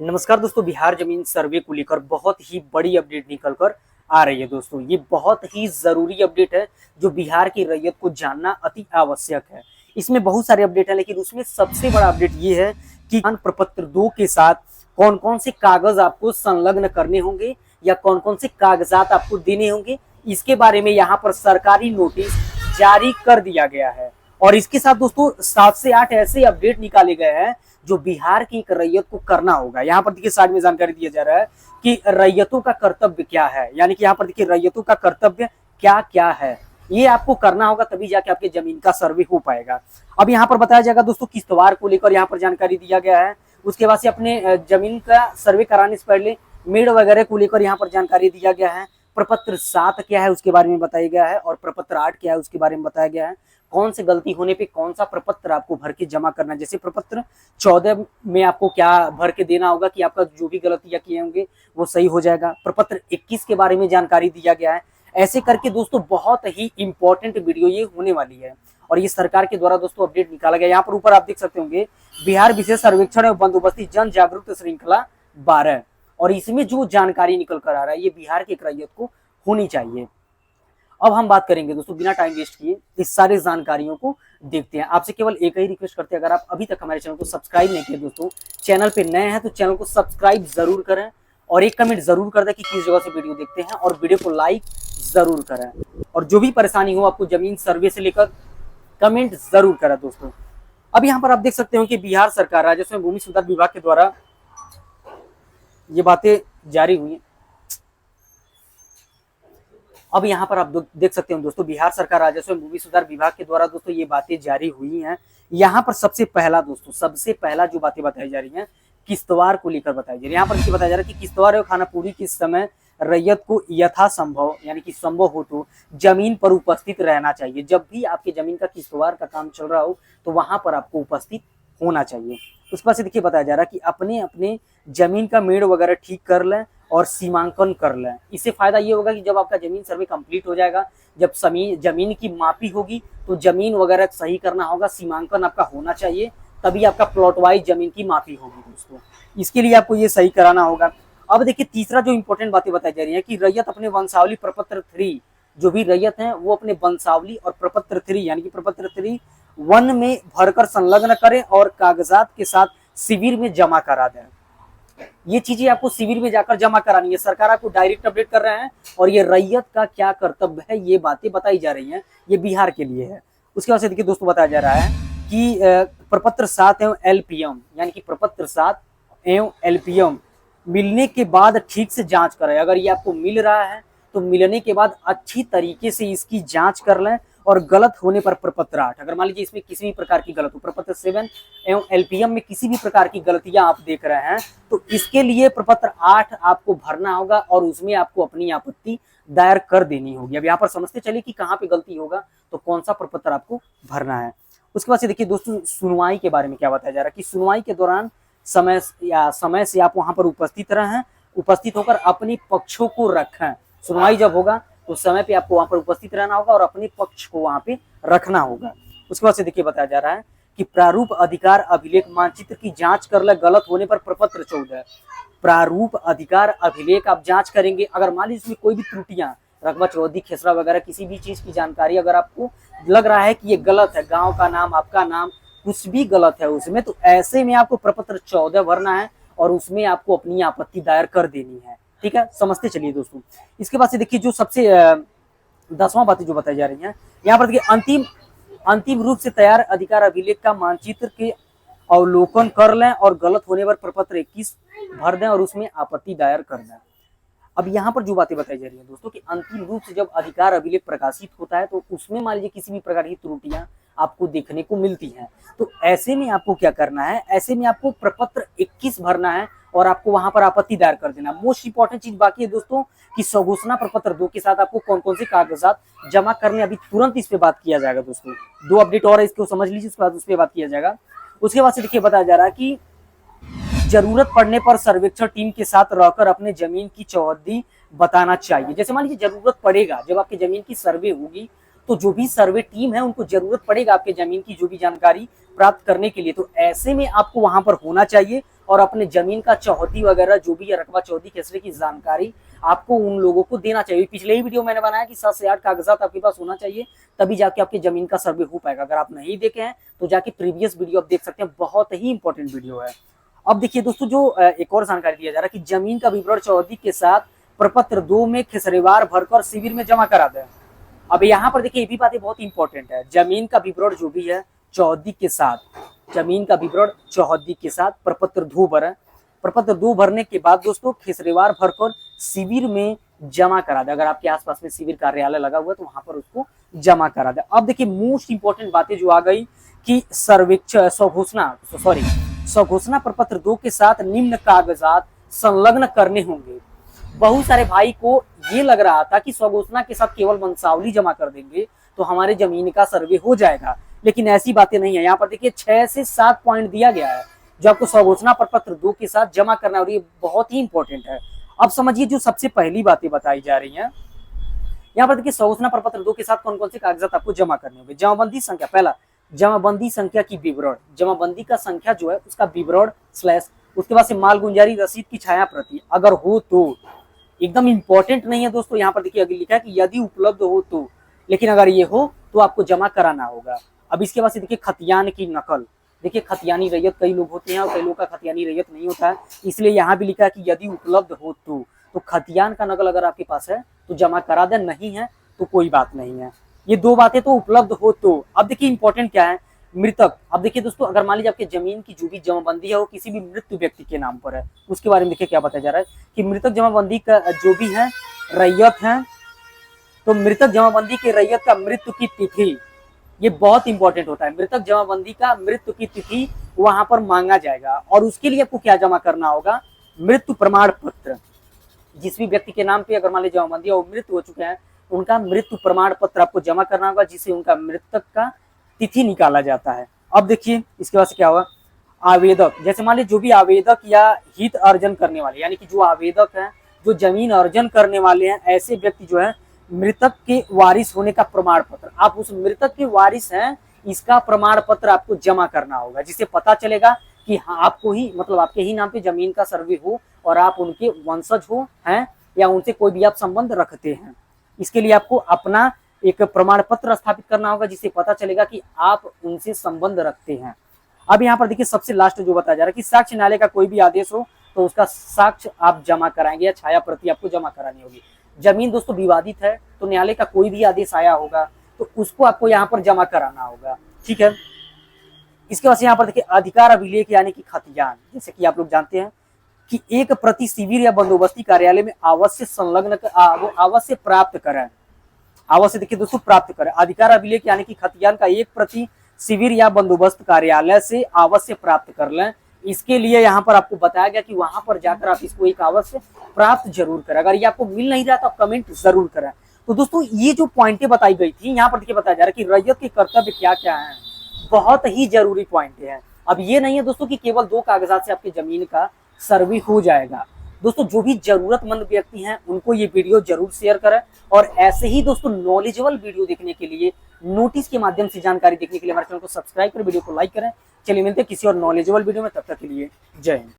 नमस्कार दोस्तों, बिहार जमीन सर्वे को लेकर बहुत ही बड़ी अपडेट निकल कर आ रही है। दोस्तों ये बहुत ही जरूरी अपडेट है जो बिहार की रैयत को जानना अति आवश्यक है। इसमें बहुत सारे अपडेट है, लेकिन उसमें सबसे बड़ा अपडेट ये है कि प्रपत्र 2 के साथ कौन कौन से कागज आपको संलग्न करने होंगे या कौन कौन से कागजात आपको देने होंगे, इसके बारे में यहाँ पर सरकारी नोटिस जारी कर दिया गया है। और इसके साथ दोस्तों 7 से 8 ऐसे अपडेट निकाले गए हैं जो बिहार की एक रैयत को करना होगा। यहाँ पर देखिए साइड में जानकारी दिया जा रहा है कि रैयतों का कर्तव्य क्या है, यानी कि यहाँ पर देखिए रैयतों का कर्तव्य क्या क्या है, ये आपको करना होगा, तभी जाके आपके जमीन का सर्वे हो पाएगा। अब यहाँ पर बताया जाएगा दोस्तों किश्तवाड़ को लेकर यहाँ पर जानकारी दिया गया है। उसके बाद से अपने जमीन का सर्वे कराने से पहले मेड़ वगैरह को लेकर यहाँ पर जानकारी दिया गया है। प्रपत्र 7 क्या है उसके बारे में बताया गया है और प्रपत्र 8 क्या है उसके बारे में बताया गया है। कौन से गलती होने पे कौन सा प्रपत्र आपको भर के जमा करना है, जैसे प्रपत्र 14 में आपको क्या भर के देना होगा कि आपका जो भी गलतियां किए होंगे वो सही हो जाएगा। प्रपत्र 21 के बारे में जानकारी दिया गया है। ऐसे करके दोस्तों बहुत ही इंपॉर्टेंट वीडियो ये होने वाली है और ये सरकार के द्वारा दोस्तों अपडेट निकाला गया। यहाँ पर ऊपर आप देख सकते होंगे बिहार विशेष सर्वेक्षण एवं बंदोबस्ती जन जागरूकता श्रृंखला 12, और इसमें जो जानकारी निकल कर आ रहा है ये बिहार की एक रैयत को होनी चाहिए। अब हम बात करेंगे दोस्तों बिना टाइम वेस्ट किए इस सारे जानकारियों को देखते हैं। आपसे केवल एक ही रिक्वेस्ट करते हैं, अगर आप अभी तक हमारे चैनल को सब्सक्राइब नहीं किए दोस्तों, चैनल पे नए हैं तो चैनल को सब्सक्राइब जरूर करें और एक कमेंट जरूर कर दें कि किस जगह से वीडियो देखते हैं और वीडियो को लाइक जरूर करें। और जो भी परेशानी हो आपको जमीन सर्वे से लेकर कमेंट जरूर करें दोस्तों। अब यहाँ पर आप देख सकते हो कि बिहार सरकार राजस्व एवं भूमि सुधार विभाग के द्वारा ये बातें जारी हुई। अब यहाँ पर आप देख सकते हो दोस्तों बिहार सरकार राजस्व एवं भूमि सुधार विभाग के द्वारा दोस्तों ये बातें जारी हुई हैं। यहाँ पर सबसे पहला जो बातें बताई जा रही हैं किश्तवाड़ को लेकर बताई जा रही है। यहाँ पर बताया जा रहा है कि किश्तवाड़ एवं खानापुरी के समय रैयत को यथासंभव यानी कि संभव हो तो जमीन पर उपस्थित रहना चाहिए। जब भी आपके जमीन का किश्तवाड़ का काम चल रहा हो तो वहां पर आपको उपस्थित होना चाहिए। उस पर से देखिए बताया जा रहा है कि अपने अपने जमीन का मेड़ वगैरह ठीक कर लें और सीमांकन कर लें। इससे फायदा ये होगा कि जब आपका जमीन सर्वे कंप्लीट हो जाएगा, जब जमीन की मापी होगी तो जमीन वगैरह सही करना होगा, सीमांकन आपका होना चाहिए, तभी आपका प्लॉट वाइज जमीन की मापी होगी दोस्तों। इसके लिए आपको ये सही कराना होगा। अब देखिए तीसरा जो इंपॉर्टेंट बातें बताई जा रही है कि रैयत अपने वंशावली प्रपत्र 3, जो भी रैयत है वो अपने वंशावली और प्रपत्र 3 यानी कि प्रपत्र 3 1 में भरकर संलग्न करें और कागजात के साथ शिविर में जमा करा दें। ये चीजें आपको शिविर में जाकर जमा करानी है। सरकार आपको डायरेक्ट अपडेट कर रहे हैं और ये रैयत का क्या कर्तव्य है ये बातें बताई जा रही हैं, ये बिहार के लिए है। उसके बाद से देखिए दोस्तों बताया जा रहा है कि प्रपत्र 7 एवं एलपीएम यानी कि प्रपत्र 7 एवं एलपीएम मिलने के बाद ठीक से जांच करें। अगर ये आपको मिल रहा है तो मिलने के बाद अच्छी तरीके से इसकी जांच कर लें और गलत होने पर प्रपत्र 8, अगर मान लीजिए इसमें किसी भी प्रकार की गलत हो, प्रपत्र 7 एवं एलपीएम में किसी भी प्रकार की गलतियां आप देख रहे हैं तो इसके लिए प्रपत्र 8 आपको भरना होगा और उसमें आपको अपनी आपत्ति दायर कर देनी होगी। अब यहाँ पर समझते चलिए कि कहाँ पे गलती होगा तो कौन सा प्रपत्र आपको भरना है। उसके बाद से देखिए दोस्तों सुनवाई के बारे में क्या बताया जा रहा है कि सुनवाई के दौरान समय से आप वहां पर उपस्थित रहें, उपस्थित होकर अपने पक्षों को रखें। सुनवाई जब होगा तो समय पे आपको वहां पर उपस्थित रहना होगा और अपने पक्ष को वहां पे रखना होगा। उसके बाद से देखिए बताया जा रहा है कि प्रारूप अधिकार अभिलेख मानचित्र की जांच कर ले, गलत होने पर प्रपत्र 14। प्रारूप अधिकार अभिलेख आप जांच करेंगे, अगर मान लीजिए इसमें कोई भी त्रुटियां रकबा चौधरी खेसरा वगैरह किसी भी चीज की जानकारी अगर आपको लग रहा है कि ये गलत है, गाँव का नाम आपका नाम कुछ भी गलत है उसमें, तो ऐसे में आपको प्रपत्र 14 भरना है और उसमें आपको अपनी आपत्ति दायर कर देनी है। ठीक है, समझते चलिए दोस्तों। इसके बाद से देखिए जो सबसे 10वां बातें जो बताई जा रही हैं यहाँ पर देखिए अंतिम रूप से तैयार अधिकार अभिलेख का मानचित्र के अवलोकन कर लें और गलत होने पर प्रपत्र 21 भर दें और उसमें आपत्ति दायर कर दें। अब यहाँ पर जो बातें बताई जा रही है दोस्तों कि अंतिम रूप से जब अधिकार अभिलेख प्रकाशित होता है तो उसमें मान लीजिए किसी भी प्रकार की त्रुटियां आपको देखने को मिलती हैं, तो ऐसे में आपको क्या करना है, ऐसे में आपको प्रपत्र 21 भरना है और आपको वहां पर आपत्ति दायर कर देना। मोस्ट इंपॉर्टेंट चीज बाकी है दोस्तों कि स्वघोषणा प्रपत्र 2 के साथ आपको कौन कौन से कागजात जमा करने, अभी तुरंत इस पे बात किया जाएगा दोस्तों। 2 अपडेट और है, इसको समझ लीजिए, उसके बाद उस पर बात किया जाएगा। उसके बाद से देखिए बताया जा रहा है कि जरूरत पड़ने पर सर्वेक्षण टीम के साथ रहकर अपने जमीन की चौहद्दी बताना चाहिए। जैसे मान लीजिए जरूरत पड़ेगा, जब आपकी जमीन की सर्वे होगी तो जो भी सर्वे टीम है उनको जरूरत पड़ेगा आपके जमीन की जो भी जानकारी प्राप्त करने के लिए, तो ऐसे में आपको वहां पर होना चाहिए और अपने जमीन का चौहद्दी वगैरह जो भी है रकबा चौहद्दी खेसरे की जानकारी आपको उन लोगों को देना चाहिए। पिछले ही वीडियो मैंने बनाया कि 7 से 8 कागजात आपके पास होना चाहिए, तभी जाके आपकी जमीन का सर्वे हो पाएगा। अगर आप नहीं देखे हैं तो जाके प्रीवियस वीडियो आप देख सकते हैं, बहुत ही इंपॉर्टेंट वीडियो है। अब देखिए दोस्तों, जो एक और जानकारी दिया जा रहा है कि जमीन का विवरण चौहद्दी के साथ प्रपत्र 2 में खेसरेवार भरकर शिविर में जमा करा दें। अब यहाँ पर देखिए ये भी बातें बहुत इंपॉर्टेंट है। जमीन का विवरण जो भी है चौहद्दी के साथ, जमीन का विवरण चौहद्दी के साथ प्रपत्र 2 भरें। प्रपत्र 2 भरने के बाद दोस्तों खेसरेवार भरकर शिविर में जमा करा दे। अगर आपके आसपास में शिविर कार्यालय लगा हुआ है तो वहां पर उसको जमा करा दे। अब देखिए मोस्ट इंपॉर्टेंट बातें जो आ गई कि स्वघोषणा प्रपत्र 2 के साथ निम्न कागजात संलग्न करने होंगे। बहुत सारे भाई को ये लग रहा था कि स्वघोषणा के साथ केवल वंशावली जमा कर देंगे तो हमारे जमीन का सर्वे हो जाएगा, लेकिन ऐसी बातें नहीं है। यहाँ पर देखिए 6 से 7 पॉइंट दिया गया है जो आपको स्वघोषणा प्रपत्र 2 के साथ जमा करना है, और ये बहुत ही इंपॉर्टेंट है। अब समझिए जो सबसे पहली बातें बताई जा रही हैं, यहाँ पर देखिए स्वघोषणा प्रपत्र 2 के साथ कौन कौन से कागजात आपको जमा करने होंगे। जमाबंदी संख्या, पहला जमाबंदी संख्या की विवरण, जमाबंदी का संख्या जो है उसका विवरण स्लैश, उसके बाद से माल गुंजारी रसीद की छाया प्रति अगर हो तो, एकदम इंपॉर्टेंट नहीं है दोस्तों। यहाँ पर देखिए अगर लिखा है कि यदि उपलब्ध हो तो, लेकिन अगर ये हो तो आपको जमा कराना होगा। अब इसके बाद से देखिए खतियान की नकल, देखिए खतियानी रैयत कई लोग होते हैं और कई लोग का खतियानी रैयत नहीं होता है, इसलिए यहाँ भी लिखा है कि यदि उपलब्ध हो तो खतियान का नकल अगर आपके पास है तो जमा करा दे, नहीं है तो कोई बात नहीं है। ये 2 बातें तो उपलब्ध हो तो। अब देखिए इंपॉर्टेंट क्या है, मृतक। अब देखिए दोस्तों, अगर मान लीजिए आपके जमीन की जो भी जमाबंदी है वो किसी भी मृत व्यक्ति के नाम पर है, उसके बारे में देखिए क्या बताया जा रहा है कि मृतक जमाबंदी का जो भी है रैयत है, तो मृतक जमाबंदी के रैयत का मृत्यु की तिथि, ये बहुत इंपॉर्टेंट होता है। मृतक जमाबंदी का मृत्यु की तिथि वहां पर मांगा जाएगा, और उसके लिए आपको क्या जमा करना होगा, मृत्यु प्रमाण पत्र। जिस भी व्यक्ति के नाम पे अगर मान लीजिए जमाबंदी और मृत्यु हो चुके हैं, उनका मृत्यु प्रमाण पत्र आपको जमा करना होगा, जिससे उनका मृतक का तिथि निकाला जाता है। अब देखिए इसके बाद से क्या हुआ, आवेदक, जैसे मान लीजिए जो भी आवेदक या हित अर्जन करने वाले, यानी कि जो आवेदक है, जो जमीन अर्जन करने वाले हैं, ऐसे व्यक्ति जो है मृतक के वारिस होने का प्रमाण पत्र, आप उस मृतक के वारिस हैं इसका प्रमाण पत्र आपको जमा करना होगा, जिससे पता चलेगा कि हाँ आपको ही, मतलब आपके ही नाम पे जमीन का सर्वे हो और आप उनके वंशज हो हैं या उनसे कोई भी आप संबंध रखते हैं। इसके लिए आपको अपना एक प्रमाण पत्र स्थापित करना होगा, जिससे पता चलेगा कि आप उनसे संबंध रखते हैं। अब यहाँ पर देखिए सबसे लास्ट जो बताया जा रहा है कि साक्ष्य न्यायालय का कोई भी आदेश हो तो उसका साक्ष्य आप जमा कराएंगे या छाया प्रति आपको जमा करानी होगी। जमीन दोस्तों विवादित है तो न्यायालय का कोई भी आदेश आया होगा तो उसको आपको यहाँ पर जमा कराना होगा, ठीक है। इसके बाद यहाँ पर देखिए अधिकार अभिलेख यानी कि खतियान, जैसे कि आप लोग जानते हैं कि एक प्रति शिविर या बंदोबस्ती कार्यालय में अवश्य संलग्न वो अवश्य प्राप्त करें, अवश्य देखिए दोस्तों प्राप्त करें। अधिकार अभिलेख यानी कि खतियान का एक प्रति शिविर या बंदोबस्त कार्यालय से अवश्य प्राप्त कर लें। इसके लिए यहाँ पर आपको बताया गया कि वहां पर जाकर आप इसको एक अवश्य प्राप्त जरूर करें। अगर ये आपको मिल नहीं रहा तो आप कमेंट जरूर करें। तो दोस्तों ये जो पॉइंटें बताई गई थी, यहाँ पर देखिए बताया जा रहा है कि रैयत के कर्तव्य क्या क्या है, बहुत ही जरूरी पॉइंट है। अब ये नहीं है दोस्तों कि केवल 2 कागजात से आपकी जमीन का सर्वे हो जाएगा। दोस्तों जो भी जरूरतमंद व्यक्ति हैं उनको ये वीडियो जरूर शेयर करें, और ऐसे ही दोस्तों नॉलेजेबल वीडियो देखने के लिए, नोटिस के माध्यम से जानकारी देखने के लिए हमारे चैनल को सब्सक्राइब करें, वीडियो को लाइक करें। चलिए मिलते हैं किसी और नॉलेजेबल वीडियो में, तब तक के लिए जय हिंद।